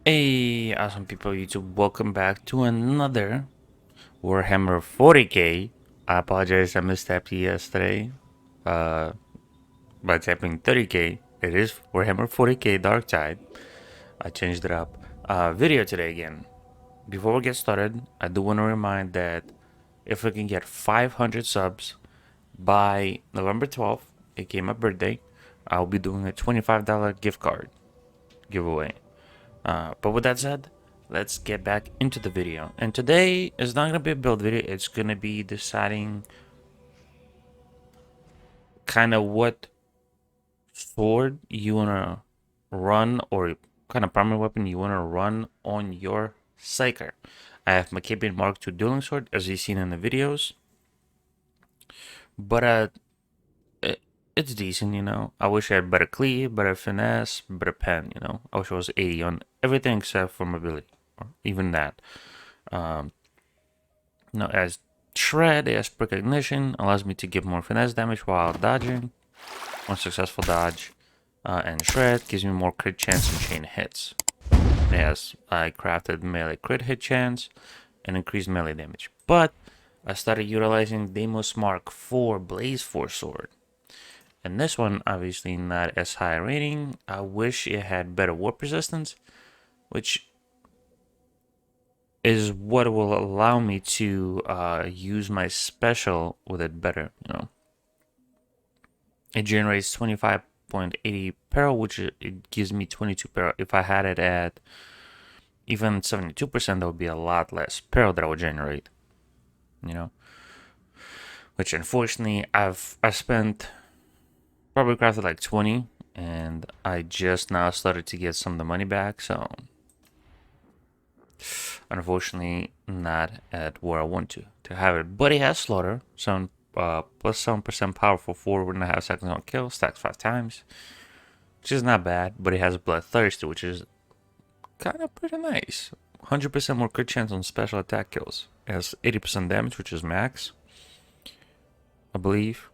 Hey, awesome people of YouTube, welcome back to another Warhammer 40k. I apologize, I mistyped yesterday uh, by typing 30k. It is Warhammer 40k Darktide. I changed it up. Video today again. Before we get started, I do want to remind that if we can get 500 subs by November 12th, aka my birthday, I'll be doing a $25 gift card giveaway. But with that said, let's get back into the video. And today is not gonna be a build video. It's gonna be deciding kind of what sword you wanna run, or kind of primary weapon you wanna run on your Psyker. I have my Capian Mark II Dueling Sword, as you've seen in the videos. But it's decent, you know. I wish I had better cleave, better finesse, better pen, you know. I wish I was 80 on everything except for mobility, or even that. Um, as Shred, as Precognition, allows me to give more finesse damage while dodging. One successful dodge. And Shred gives me more crit chance and chain hits. Yes, I crafted melee crit hit chance and increased melee damage. But I started utilizing Deimos Mark IV Blaze Force Sword. And this one, obviously not as high rating. I wish it had better warp resistance, which is what will allow me to use my special with it better, you know. It generates 25.80 peril, which it gives me 22 peril. If I had it at even 72%, that would be a lot less peril that I would generate, you know. Which unfortunately, I spent probably crafted like 20, and I just now started to get some of the money back, so unfortunately not at where I want to have it. But it has slaughter, so plus 7% powerful, 4.5 seconds on kill, stacks 5 times, which is not bad. But it has bloodthirsty, which is kind of pretty nice. 100% more crit chance on special attack kills. It has 80% damage, which is max, I believe.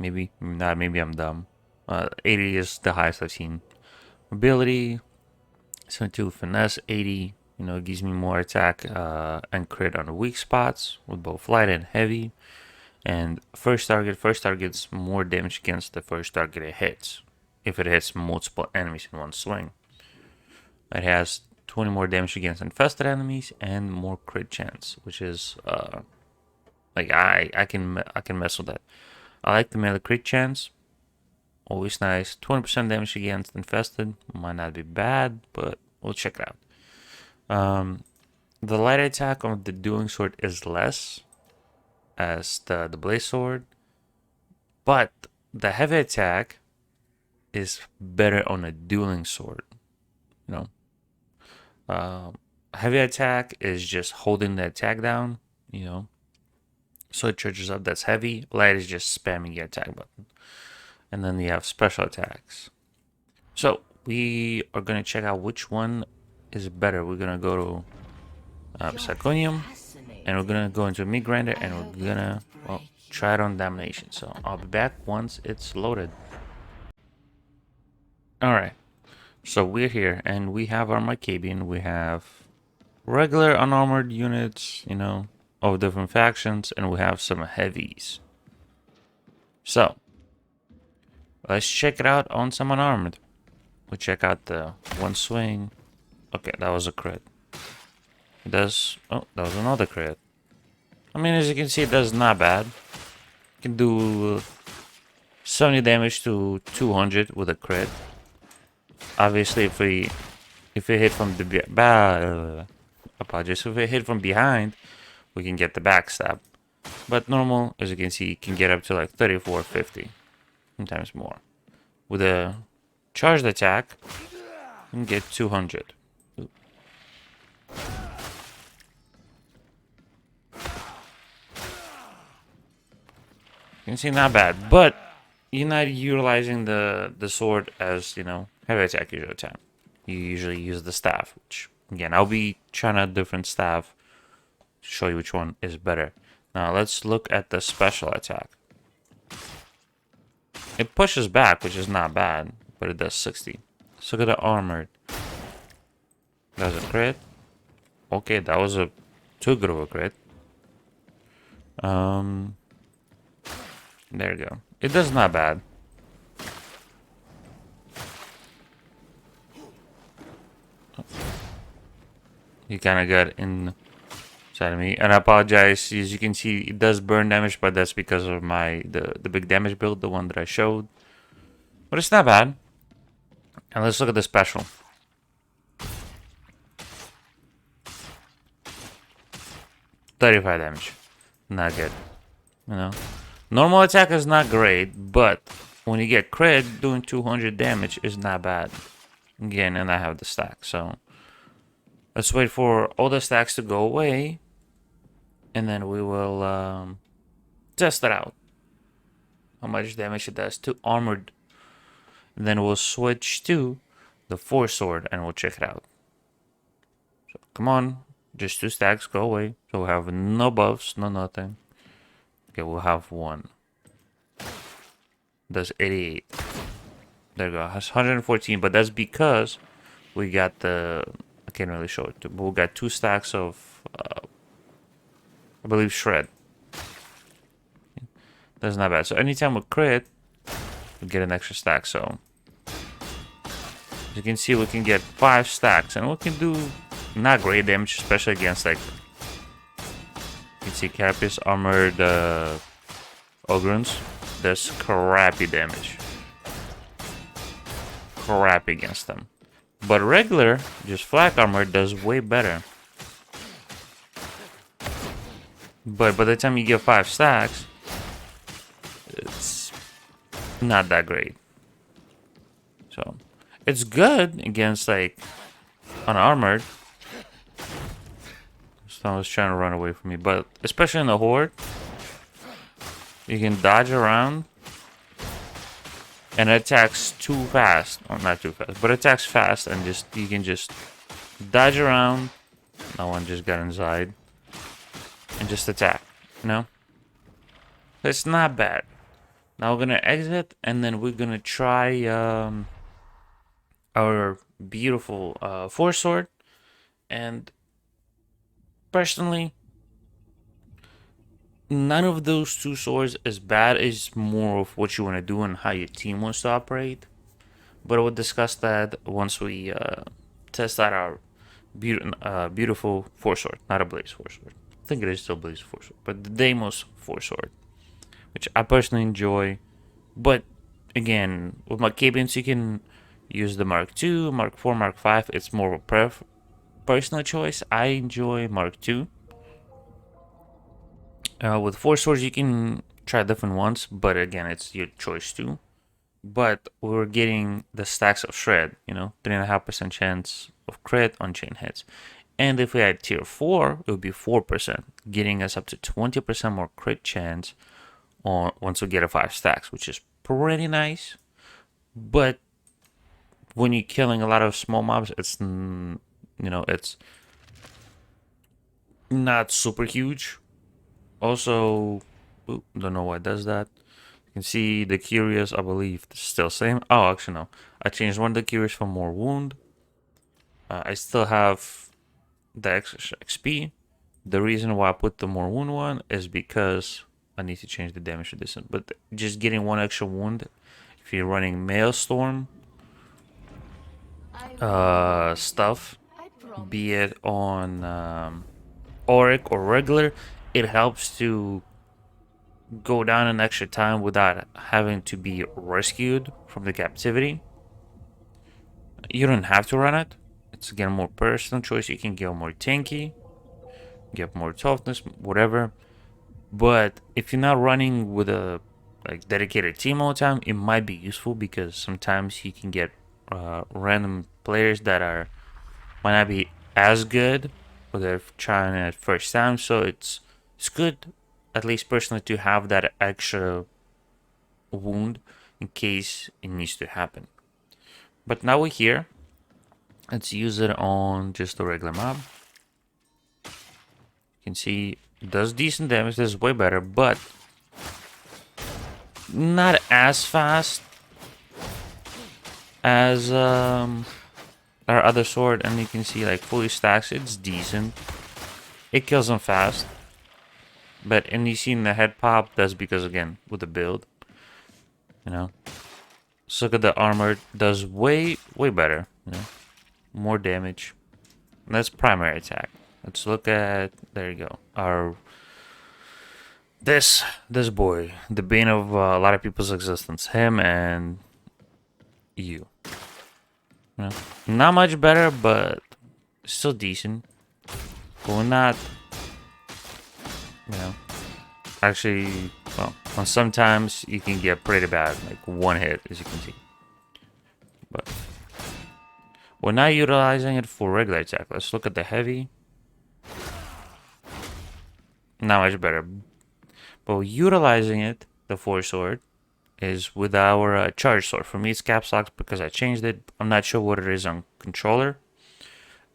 Maybe not. Maybe I'm dumb. 80 is the highest I've seen. Ability 72 finesse, 80. You know, it gives me more attack and crit on the weak spots with both light and heavy. And first target's more damage against the first target it hits, if it hits multiple enemies in one swing. It has 20 more damage against infested enemies and more crit chance, which is like I can mess with that. I like the melee crit chance, always nice. 20% damage against infested might not be bad, but we'll check it out. The light attack on the Dueling Sword is less as the Blaze Sword, but the heavy attack is better on a Dueling Sword, you know. Heavy attack is just holding the attack down, you know, so it charges up. That's heavy. Light is just spamming the attack button. And then you have special attacks. So we are going to check out which one is better. We're going to go to Psychonium, and we're going to go into Meat Grinder, and we're going to, well, try it on Damnation. So I'll be back once it's loaded. Alright, so we're here, and we have our Mycabian. We have regular unarmored units, you know, of different factions, and we have some heavies. So let's check it out on some unarmored. We check out the one swing. Okay, that was a crit. It does. Oh, that was another crit. I mean, as you can see, it does not bad. You can do 70 damage to 200 with a crit. Obviously, if we hit from the apologies, if we hit from behind, we can get the backstab. But normal, as you can see, can get up to like 34, 50, sometimes more. With a charged attack, you can get 200. Ooh. You can see, not bad, but you're not utilizing the sword as, you know, heavy attack usual time. You usually use the staff, which again, I'll be trying a different staff to show you which one is better. Now let's look at the special attack. It pushes back, which is not bad, but it does 60. Let's look at the armored. That was a crit. Okay, that was a too good of a crit. There you go. It does not bad. He kind of got inside of me, and I apologize. As you can see, it does burn damage, but that's because of the big damage build, the one that I showed. But it's not bad. And let's look at the special. $35 damage. Not good. You know? Normal attack is not great, but when you get crit, doing 200 damage is not bad. Again, and I have the stack, so let's wait for all the stacks to go away, and then we will test it out. How much damage it does to armored. And then we'll switch to the force sword, and we'll check it out. So come on, just 2 stacks, go away. So we have no buffs, no nothing. Okay, we'll have 1. Does 88. There you go. Has 114, but that's because we got the. I can't really show it, but we got 2 stacks of, I believe, shred. That's not bad. So anytime we crit, we get an extra stack. So as you can see, we can get 5 stacks, and we can do not great damage, especially against like. You can see Carapace armored Ogrons. Does crappy damage. Crappy against them. But regular, just flak armor, does way better. But by the time you get 5 stacks, it's not that great. So, it's good against, like, unarmored. Someone's trying to run away from me. But, especially in the horde, you can dodge around. And it attacks too fast. Or not too fast, but it attacks fast, and you can just dodge around. No one just got inside. And just attack. You know? It's not bad. Now we're gonna exit, and then we're gonna try our beautiful force sword. And personally, none of those 2 swords is bad. It's more of what you want to do and how your team wants to operate. But we'll discuss that once we test out our beautiful force sword. Not a blaze force sword. I think it is still blaze force sword, but the Deimos force sword, which I personally enjoy. But again, with my cabins, you can use the Mark II, Mark IV, Mark V. It's more of a personal choice. I enjoy Mark II. With force swords, you can try different ones, but again, it's your choice too. But we're getting the stacks of shred, 3.5% chance of crit on chain hits. And if we had tier 4, it would be 4%, getting us up to 20% more crit chance on once we get a 5 stacks, which is pretty nice. But when you're killing a lot of small mobs, it's it's not super huge. Also, don't know why it does that. You can see the curious, I believe, still same. Oh, actually no. I changed one of the curious for more wound. I still have the extra XP. The reason why I put the more wound one is because I need to change the damage to this one. But just getting 1 extra wound, if you're running Maelstrom stuff, be it on Auric or regular, it helps to go down an extra time without having to be rescued from the captivity. You don't have to run it. It's again more personal choice. You can get more tanky, get more toughness, whatever. But if you're not running with a dedicated team all the time, it might be useful because sometimes you can get random players that might not be as good, or they're trying it first time. So it's good, at least personally, to have that extra wound in case it needs to happen. But now we're here. Let's use it on just a regular mob. You can see it does decent damage. This is way better, but not as fast as our other sword, and you can see like fully stacks. It's decent. It kills them fast. But and you see in the head pop, that's because again with the build, you know. So look at the armor, does way better, you know, more damage. And that's primary attack. Let's look at, there you go, our this boy, the bane of a lot of people's existence, him and you. You know, not much better, but still decent. But we're not, you know. Actually, well, on sometimes you can get pretty bad, like one hit, as you can see. But we're not utilizing it for regular attack. Let's look at the heavy. Not much better. But we're utilizing it, the force sword, is with our charge sword. For me, it's caps lock because I changed it. I'm not sure what it is on controller,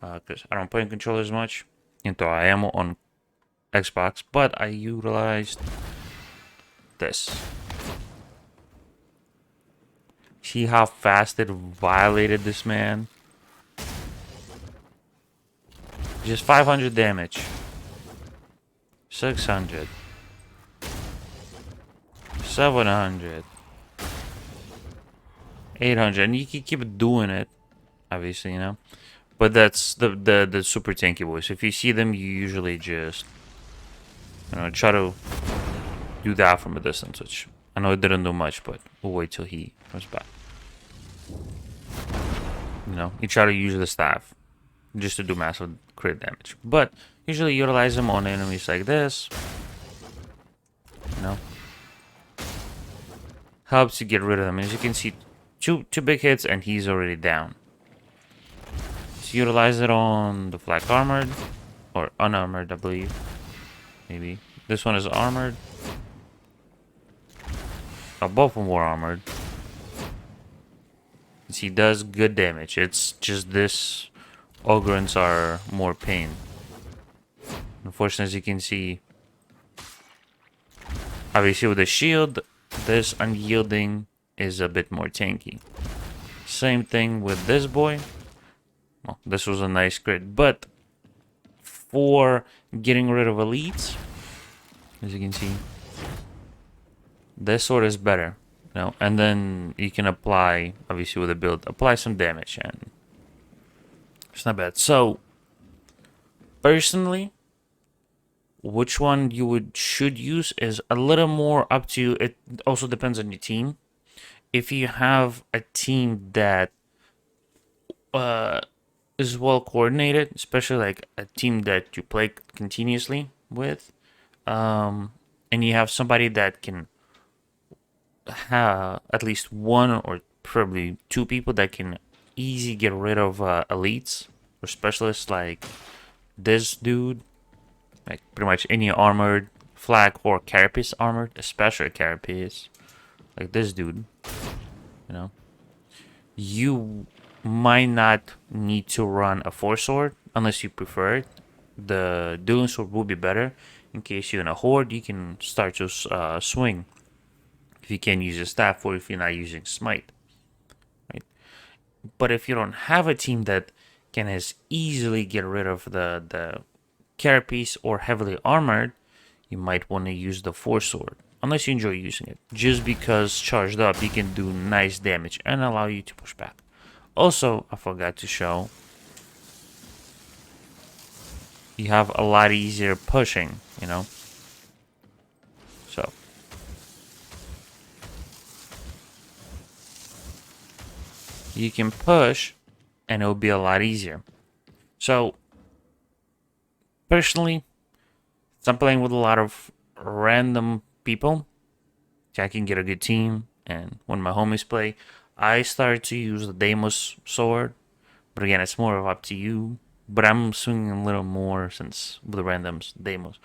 because I don't play in controllers much, until I am on Xbox, but I utilized this. See how fast it violated this man? Just 500 damage. 600. 700. 800. And you can keep doing it, obviously, you know. But that's the super tanky boys. If you see them, you usually just, you know, try to do that from a distance, which I know it didn't do much, but we'll wait till he comes back. You know, you try to use the staff just to do massive crit damage. But usually utilize them on enemies like this. You know, helps you get rid of them. As you can see, two big hits and he's already down. So utilize it on the flak armored or unarmored, I believe. Maybe this one is armored. Oh, both of them were armored. He does good damage. It's just this Ogrins are more pain. Unfortunately, as you can see, obviously with the shield, this unyielding is a bit more tanky. Same thing with this boy. Well, this was a nice crit, but for getting rid of elites, as you can see, this sword is better. You know, and then you can apply, obviously with the build, apply some damage, and it's not bad. So, personally, which one you should use is a little more up to you. It also depends on your team. If you have a team that is well coordinated, especially like a team that you play continuously with, and you have somebody that can have at least one or probably two people that can easy get rid of elites or specialists like this dude, like pretty much any armored flag or carapace armored, especially carapace, like this dude, you know, you might not need to run a force sword unless you prefer it. The dueling sword will be better in case you're in a horde. You can start to swing if you can use a staff or if you're not using smite, right? But if you don't have a team that can as easily get rid of the carapace or heavily armored, you might want to use the force sword unless you enjoy using it. Just because charged up, you can do nice damage and allow you to push back. Also, I forgot to show, you have a lot easier pushing, you know. So you can push and it'll be a lot easier. So personally, I'm playing with a lot of random people, so I can get a good team. And when my homies play, I started to use the Deimos sword, but again, it's more of up to you. But I'm swinging a little more since with the randoms Deimos.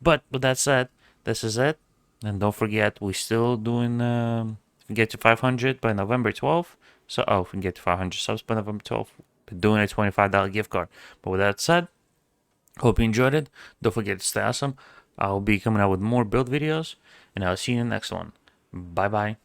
But with that said, this is it. And don't forget, we're still doing if we get to 500 by November 12th. So, if we get to 500 subs by November 12th, we're doing a $25 gift card. But with that said, hope you enjoyed it. Don't forget to stay awesome. I'll be coming out with more build videos, and I'll see you in the next one. Bye bye.